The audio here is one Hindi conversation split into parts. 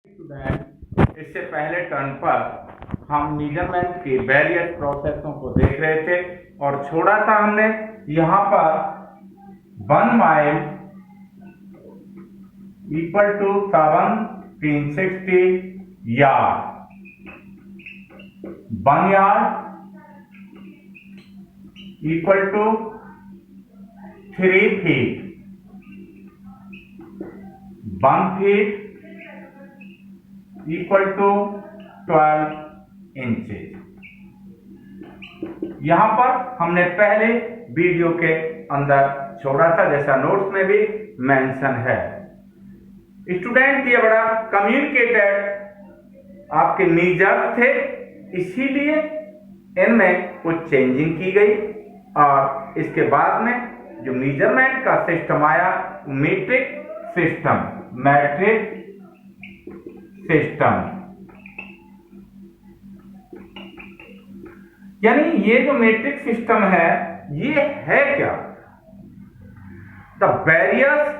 स्टूडेंट, इससे पहले टर्न पर हम मेजरमेंट के वेरियस प्रोसेसों को देख रहे थे और छोड़ा था हमने यहाँ पर 1 mile equal to 760 yard, 1 yard equal to 3 feet, 1 feet equal to 12 inches. यहां पर हमने पहले वीडियो के अंदर छोड़ा था, जैसा नोट्स में भी मेंशन है। स्टूडेंट, ये बड़ा कम्युनिकेटेड आपके मीजर थे, इसीलिए इनमें कुछ चेंजिंग की गई और इसके बाद में जो मेजरमेंट का सिस्टम आया मीट्रिक सिस्टम, मैट्रिक सिस्टम। यानी ये जो मीट्रिक सिस्टम है, ये है क्या? The various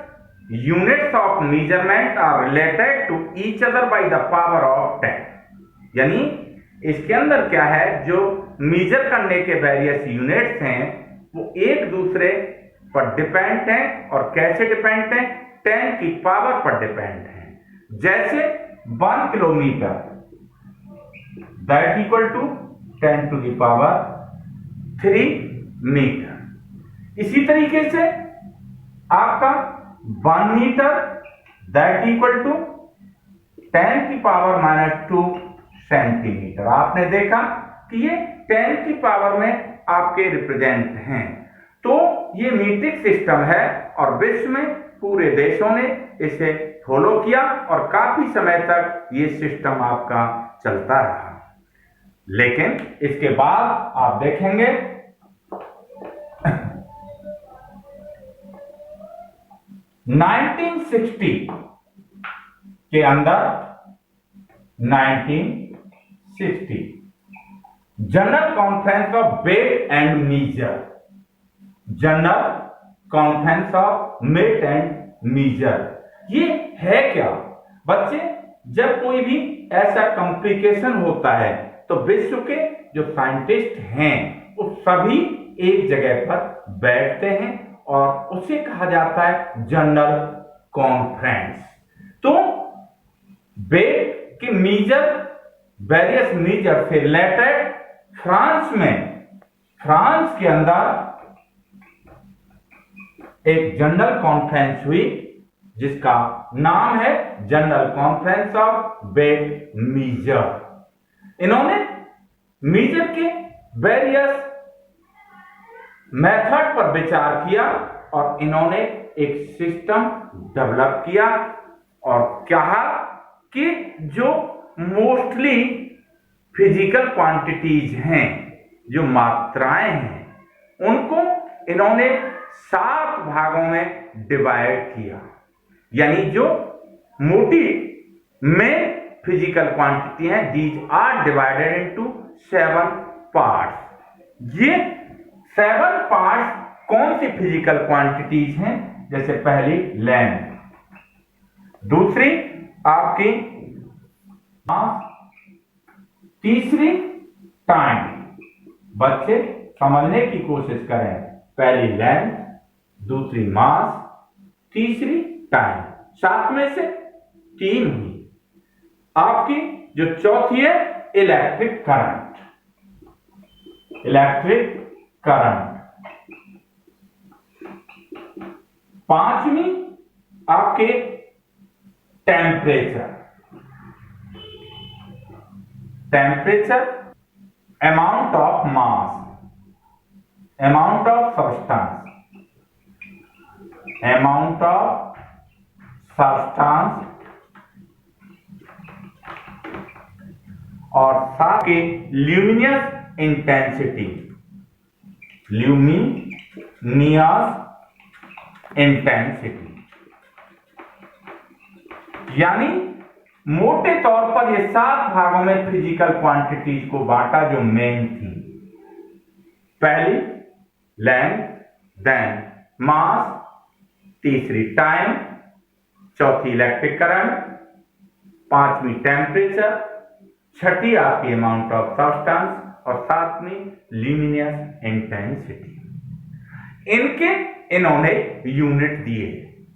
units of measurement are related to each other by the power of 10। यानी इसके अंदर क्या है, जो मेजर करने के वेरियस यूनिट्स हैं वो एक दूसरे पर डिपेंड हैं। और कैसे डिपेंड हैं? 10 की पावर पर डिपेंड हैं। जैसे 1 kilometre that equal to 10 to the power 3 metre. इसी तरीके से आपका 1 मीटर दैट इक्वल टू 10 की पावर -2 सेंटीमीटर। आपने देखा कि ये 10 की पावर में आपके रिप्रेजेंट हैं। तो ये मीट्रिक सिस्टम है और विश्व में पूरे देशों ने इसे फॉलो किया और काफी समय तक ये सिस्टम आपका चलता रहा। लेकिन इसके बाद आप देखेंगे 1960 के अंदर 1960 general conference of weight and measure, general conference of weight and measure, ये है क्या बच्चे? जब कोई भी ऐसा कॉम्प्लिकेशन होता है तो विश्व के जो साइंटिस्ट हैं वो सभी एक जगह पर बैठते हैं और उसे कहा जाता है जनरल कॉन्फ्रेंस। तो वेट के मीजर, वेरियस मीजर से रिलेटेड फ्रांस के अंदर एक जनरल कॉन्फ्रेंस हुई जिसका नाम है general conference of weight measure. इन्होंने मीजर के वेरियस मेथड पर विचार किया और इन्होंने एक सिस्टम डेवलप किया और कहा कि जो मोस्टली फिजिकल क्वांटिटीज हैं, जो मात्राएं हैं, उनको इन्होंने 7 भागों में डिवाइड किया। यानी जो मोटी में फिजिकल क्वांटिटी है, these are divided into 7 parts. ये 7 पार्ट्स कौन सी फिजिकल क्वांटिटीज हैं? जैसे पहली लेंथ, दूसरी आपकी मास, तीसरी टाइम। बच्चे समझने की कोशिश करें, पहली लेंथ, दूसरी मास, तीसरी टाइम, 7 में से 3 हुई। आपकी जो चौथी है इलेक्ट्रिक करंट, इलेक्ट्रिक करंट। 5वीं आपके temperature, temperature, amount of mass, amount of substance, amount of substance, और साथ के ल्यूमिनियस इंटेंसिटी, ल्यूमिनियस इंटेंसिटी। यानी मोटे तौर पर ये 7 भागों में फिजिकल क्वांटिटीज को बांटा जो मेन थी। पहली लेंथ, देन मास, तीसरी टाइम, चौथी इलेक्ट्रिक करंट, पांचवी टेम्परेचर, छठी आपकी अमाउंट ऑफ सब्सटेंस और सातवीं ल्यूमिनस इंटेंसिटी। इन्होंने यूनिट दिए।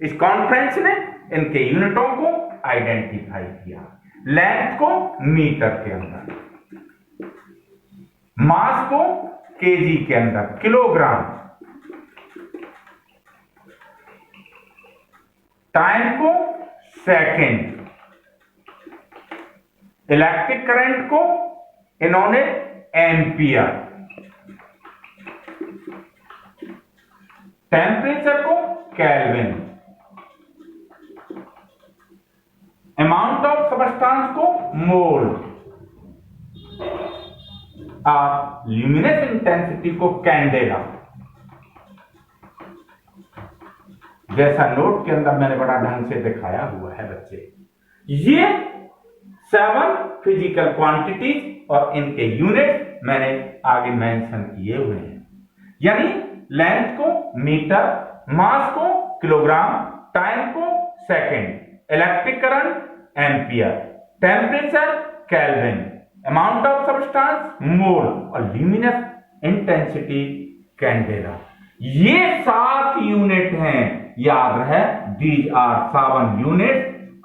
इस कॉन्फ्रेंस ने इनके यूनिटों को आइडेंटिफाई किया। लेंथ को मीटर के अंदर, मास को केजी के अंदर, किलोग्राम, टाइम को सेकंड, इलेक्ट्रिक करंट को इन्होंने एम्पियर, टेम्परेचर को केल्विन, अमाउंट ऑफ सब्सटेंस को मोल और ल्यूमिनस इंटेंसिटी को कैंडेला। जैसा नोट के अंदर मैंने बड़ा ढंग से दिखाया हुआ है बच्चे। ये 7 फिजिकल क्वांटिटीज और इनके यूनिट मैंने आगे मेंशन किए हुए हैं। यानी लेंथ को मीटर, मास को किलोग्राम, टाइम को second, electric current ampere, temperature kelvin, amount of substance mole और ल्यूमिनस इंटेंसिटी कैंडेला। ये 7 यूनिट हैं, याद रहे। These are 7 unit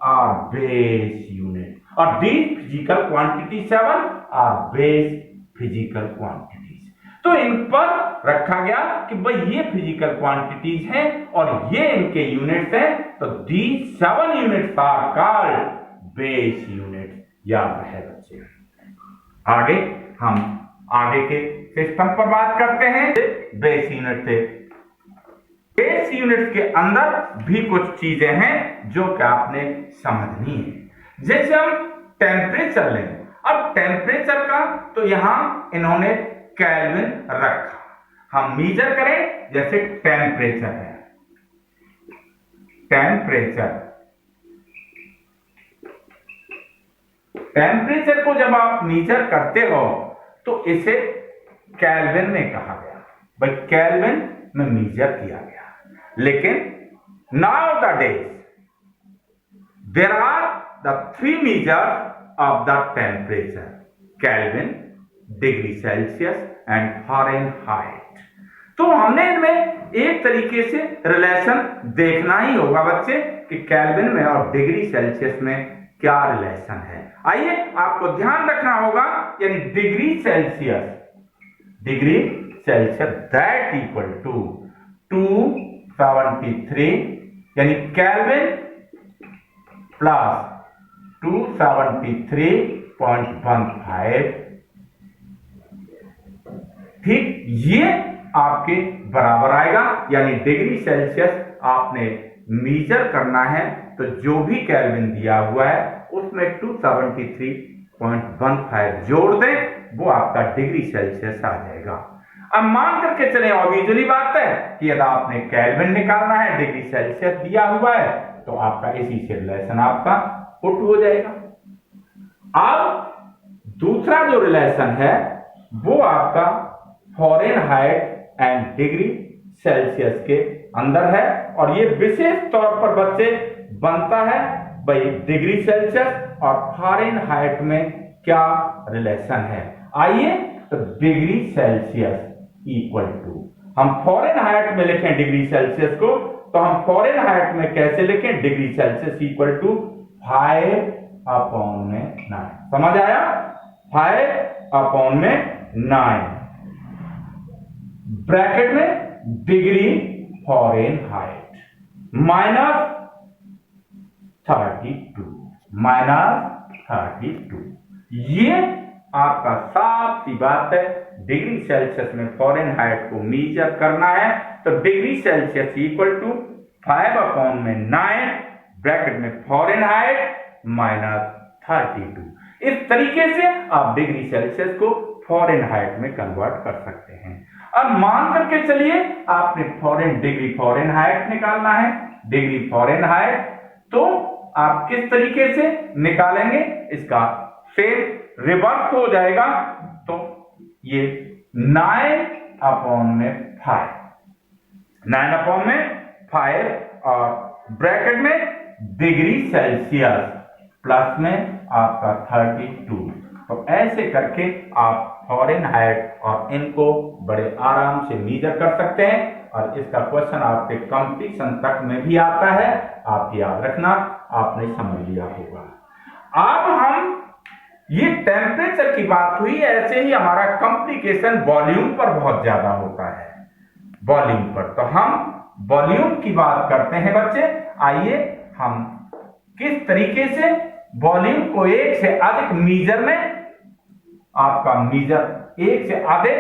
are base unit और these physical quantity 7 are base physical quantities. तो इन पर रखा गया कि भाई ये फिजिकल क्वांटिटीज हैं और ये इनके यूनिट्स हैं, तो these 7 units are called base unit. याद रहे बच्चे। आगे हम आगे के सिस्टम पर बात करते हैं। बेस यूनिट से, बेस यूनिट के अंदर भी कुछ चीजें हैं जो कि आपने समझनी है। जैसे हम टेम्परेचर लें, अब टेम्परेचर का तो यहां इन्होंने केल्विन रखा। हम मीजर करें, जैसे टेम्परेचर है, टेम्परेचर को जब आप मीजर करते हो तो इसे केल्विन में कहा गया। भाई केल्विन में मीजर किया गया। लेकिन now the days there are the 3 major of the temperature: Kelvin, degree Celsius and Fahrenheit. तो हमने इनमें एक तरीके से रिलेशन देखना ही होगा बच्चे कि केल्विन में और डिग्री सेल्सियस में क्या रिलेशन है। आइए आपको ध्यान रखना होगा, यानी degree Celsius that equal to 273, यानी केल्विन प्लस 273.15। ठीक, ये आपके बराबर आएगा। यानी डिग्री सेल्सियस आपने मीजर करना है तो जो भी केल्विन दिया हुआ है उसमें 273.15 जोड़ दें, वो आपका डिग्री सेल्सियस आ जाएगा। अब मान करके चले, ऑब्वियसली बात है कि यदि आपने केल्विन निकालना है, डिग्री सेल्सियस दिया हुआ है, तो आपका इसी से रिलेशन आपका पुट हो जाएगा। अब दूसरा जो रिलेशन है वो आपका फ़ारेनहाइट एंड डिग्री सेल्सियस के अंदर है, और ये विशेष तौर पर बच्चे बनता है भाई डिग्री सेल्सियस और फ़ारेनहाइट में क्या रिलेशन है। आइए तो डिग्री सेल्सियस इक्वल टू, हम फ़ारेनहाइट में लिखें डिग्री सेल्सियस को, तो हम फ़ारेनहाइट में कैसे लिखें? Degree Celsius equal to 5/9। समझ आया? 5/9 ब्रैकेट में डिग्री फ़ारेनहाइट -32। ये आपका साफ सी बात है। डिग्री सेल्सियस में फ़ारेनहाइट को मीजर करना है तो degree Celsius equal to 5/9 bracket में फ़ारेनहाइट -32। इस तरीके से आप डिग्री सेल्सियस को फ़ारेनहाइट में कन्वर्ट कर सकते हैं। अब मान करके चलिए आपने डिग्री फ़ारेनहाइट निकालना है, डिग्री फ़ारेनहाइट, तो आप किस तरीके से निकालेंगे? इसका सेम रिवर्स हो जाएगा। तो ये 9/5 और ब्रैकेट में डिग्री सेल्सियस प्लस में आपका 32। तो ऐसे करके आप फॉरेन हाइट और इनको बड़े आराम से मेजर कर सकते हैं और इसका क्वेश्चन आपके कंपटीशन तक में भी आता है। आप याद रखना, आपने समझ लिया होगा। अब हम ये टेम्परेचर की बात हुई, ऐसे ही हमारा कॉम्प्लिकेशन वॉल्यूम पर बहुत ज्यादा होता है। वॉल्यूम पर तो हम वॉल्यूम की बात करते हैं बच्चे। आइए हम किस तरीके से वॉल्यूम को एक से अधिक मीजर में आपका मीजर एक से अधिक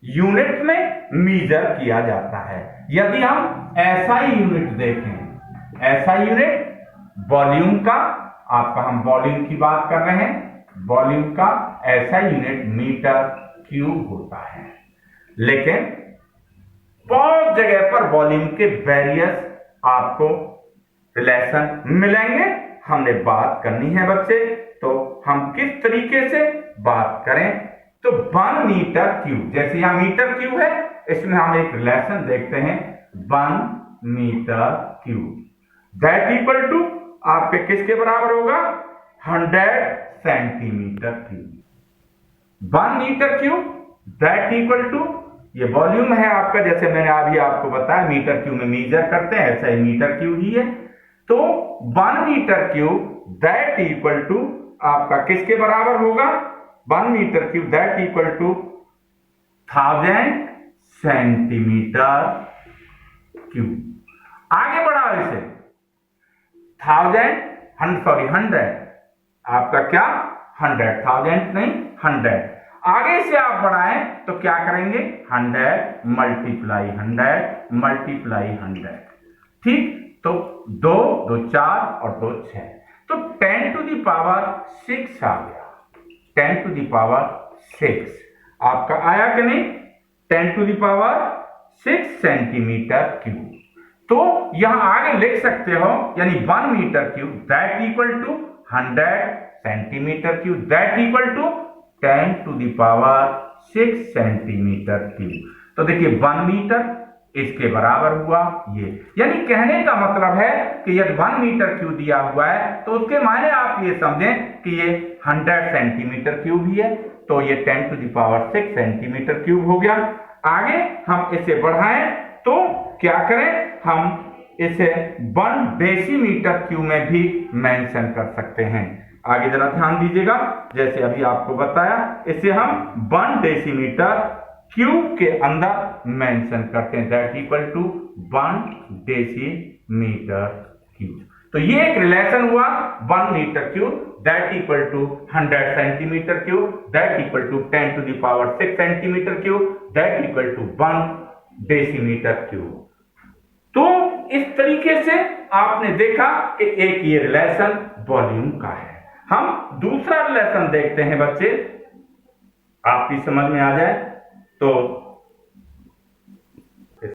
यूनिट में मीजर किया जाता है। यदि हम एसआई यूनिट देखें, एसआई यूनिट वॉल्यूम का, आपका हम वॉल्यूम की बात कर रहे हैं, वॉल्यूम का एसआई यूनिट मीटर क्यूब होता है। लेकिन बहुत जगह पर वॉल्यूम के वेरियस आपको रिलेशन मिलेंगे, हमने बात करनी है बच्चे। तो हम किस तरीके से बात करें, तो 1 मीटर क्यूब, जैसे यहां मीटर क्यूब है, इसमें हम एक रिलेशन देखते हैं 1 metre cube that equal to आपके किसके बराबर होगा, 100 centimetre cube. 1 metre cube that equal to, ये वॉल्यूम है आपका, जैसे मैंने अभी आपको बताया मीटर क्यूब में मेजर करते हैं, ऐसा ही मीटर क्यूब ही है। तो 1 metre cube that equal to आपका किसके बराबर होगा, 1 metre cube that equal to 1000 centimetre cube. आगे बढ़ा इसे 100 आपका क्या 100,000 नहीं 100। आगे से आप बढ़ाएं तो क्या करेंगे 100 मल्टीप्लाई 100, ठीक। तो 2 2 4 और 2 6, तो 10 टू द पावर 6 आ गया। 10 टू द पावर 6 आपका आया कि नहीं, 10 to the power 6 centimetre cube. तो यहां आगे लिख सकते हो, यानी 1 metre cube that equal to 100 centimetre cube that equal to 10 to the power 6 centimetre cube. तो देखिए 1 मीटर इसके बराबर हुआ ये, यानी कहने का मतलब है कि यदि 1 मीटर क्यूब दिया हुआ है तो उसके मायने आप ये समझें कि ये 100 सेंटीमीटर क्यूब ही है। तो ये 10 to the power 6 centimetre cube हो गया। आगे हम इसे बढ़ाएं तो क्या करें, हम इसे 1 डेसीमीटर क्यूब में भी मेंशन कर सकते हैं। आगे जरा ध्यान दीजिएगा, जैसे अभी आपको बताया, इसे हम 1 डेसीमीटर क्यूब के अंदर मेंशन करते हैं that equal to 1 decimetre cube. तो ये एक रिलेशन हुआ 1 metre cube that equal to 100 centimetre cube that equal to 10 to the power 6 centimetre cube that equal to 1 decimetre cube. तो इस तरीके से आपने देखा कि एक ये रिलेशन वॉल्यूम का है। हम दूसरा रिलेशन देखते हैं बच्चे, आपकी समझ में आ जाए तो